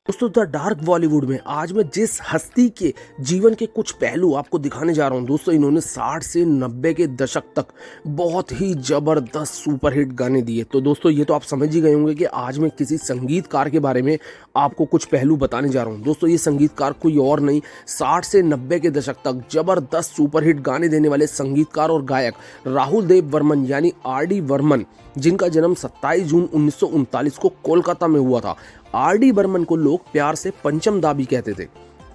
दोस्तों the dark Bollywood में आज मैं जिस हस्ती के जीवन के कुछ पहलू आपको दिखाने जा रहा हूं दोस्तों, इन्होंने 60 से 90 के दशक तक बहुत ही जबरदस्त सुपरहिट गाने दिए। तो दोस्तों ये तो आप समझ ही गए होंगे कि आज मैं किसी संगीतकार के बारे में आपको कुछ पहलू बताने जा रहा हूं। दोस्तों ये संगीतकार कोई और नहीं, 60 से 90 के दशक तक जबरदस्त सुपरहिट गाने देने वाले संगीतकार और गायक राहुल देव बर्मन यानी RD बर्मन, जिनका जन्म 27 जून 1939 को कोलकाता में हुआ था। RD बर्मन को लोग प्यार से पंचम दा भी कहते थे।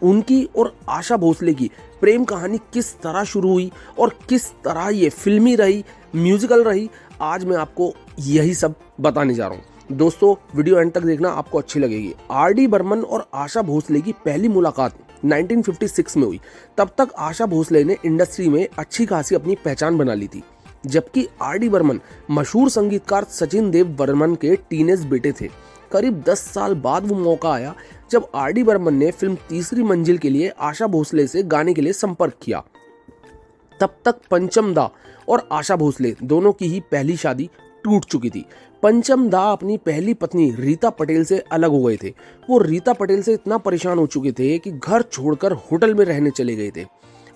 उनकी और आशा भोसले की प्रेम कहानी किस तरह शुरू हुई और किस तरह ये फिल्मी रही, म्यूजिकल रही, आज मैं आपको यही सब बताने जा रहा हूँ। दोस्तों वीडियो एंड तक देखना, आपको अच्छी लगेगी। RD बर्मन और आशा भोसले की पहली मुलाकात 1956 में हुई। तब तक आशा भोसले ने इंडस्ट्री में अच्छी खासी अपनी पहचान बना ली थी, जबकि RD बर्मन मशहूर संगीतकार सचिन देव बर्मन के टीनेज बेटे थे। करीब 10 साल बाद वो मौका आया जब RD बर्मन ने फिल्म तीसरी मंजिल के लिए आशा भोसले से गाने के लिए संपर्क किया। तब तक पंचम दा और आशा भोसले दोनों की ही पहली शादी टूट चुकी थी। पंचम दा अपनी पहली पत्नी रीता पटेल से अलग हो गए थे। वो रीता पटेल से इतना परेशान हो चुके थे कि घर छोड़कर होटल में रहने चले गए थे।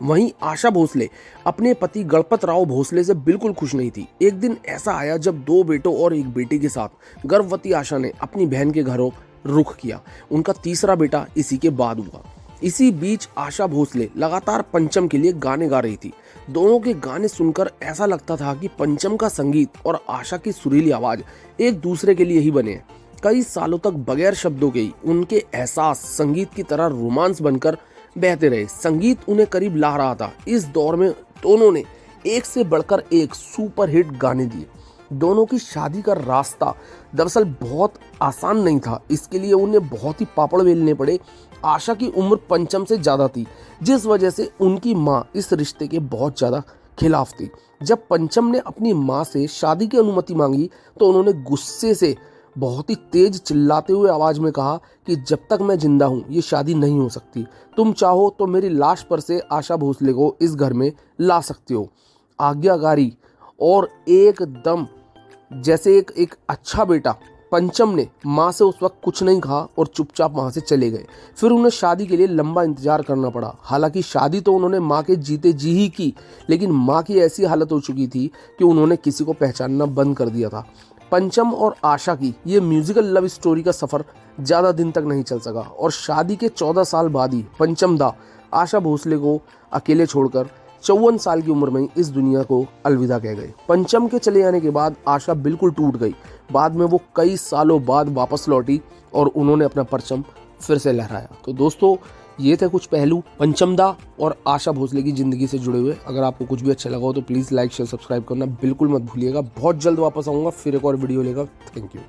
वहीं आशा भोसले अपने पति गणपत राव भोसले से बिल्कुल खुश नहीं थी। एक दिन ऐसा आया जब 2 बेटों और एक बेटी के साथ गर्भवती आशा ने अपनी बहन के घरों रुख किया। उनका तीसरा बेटा इसी के बाद हुआ। इसी बीच आशा भोसले लगातार पंचम के लिए गाने गा रही थी। दोनों के गाने सुनकर ऐसा लगता था कि पंचम का संगीत और आशा की सुरीली आवाज एक दूसरे के लिए ही बने हैं। कई सालों तक बगैर शब्दों के ही उनके एहसास संगीत की तरह रोमांस बनकर बहते रहे। संगीत उन्हें करीब ला रहा था। इस दौर में दोनों ने एक से बढ़कर एक सुपरहिट गाने दिए। दोनों की शादी का रास्ता दरअसल बहुत आसान नहीं था। इसके लिए उन्हें बहुत ही पापड़ बेलने पड़े। आशा की उम्र पंचम से ज़्यादा थी, जिस वजह से उनकी माँ इस रिश्ते के बहुत ज़्यादा खिलाफ थी। जब पंचम ने अपनी माँ से शादी की अनुमति मांगी तो उन्होंने गुस्से से बहुत ही तेज चिल्लाते हुए आवाज में कहा कि जब तक मैं जिंदा हूं ये शादी नहीं हो सकती। तुम चाहो तो मेरी लाश पर से आशा भोसले को इस घर में ला सकते हो। आज्ञाकारी और एकदम जैसे एक अच्छा बेटा पंचम ने माँ से उस वक्त कुछ नहीं कहा और चुपचाप वहां से चले गए। फिर उन्हें शादी के लिए लंबा इंतजार करना पड़ा। हालांकि शादी तो उन्होंने माँ के जीते जी ही की, लेकिन माँ की ऐसी हालत हो चुकी थी कि उन्होंने किसी को पहचानना बंद कर दिया था। पंचम और आशा की ये म्यूजिकल लव स्टोरी का सफर ज्यादा दिन तक नहीं चल सका और शादी के 14 साल बाद ही पंचम दा आशा भोसले को अकेले छोड़कर 54 साल की उम्र में इस दुनिया को अलविदा कह गए। पंचम के चले जाने के बाद आशा बिल्कुल टूट गई। बाद में वो कई सालों बाद वापस लौटी और उन्होंने अपना परचम फिर से लहराया। तो दोस्तों ये थे कुछ पहलू पंचम दा और आशा भोसले की जिंदगी से जुड़े हुए। अगर आपको कुछ भी अच्छा लगा हो तो प्लीज़ लाइक शेयर सब्सक्राइब करना बिल्कुल मत भूलिएगा। बहुत जल्द वापस आऊँगा फिर एक और वीडियो लेकर। Thank you.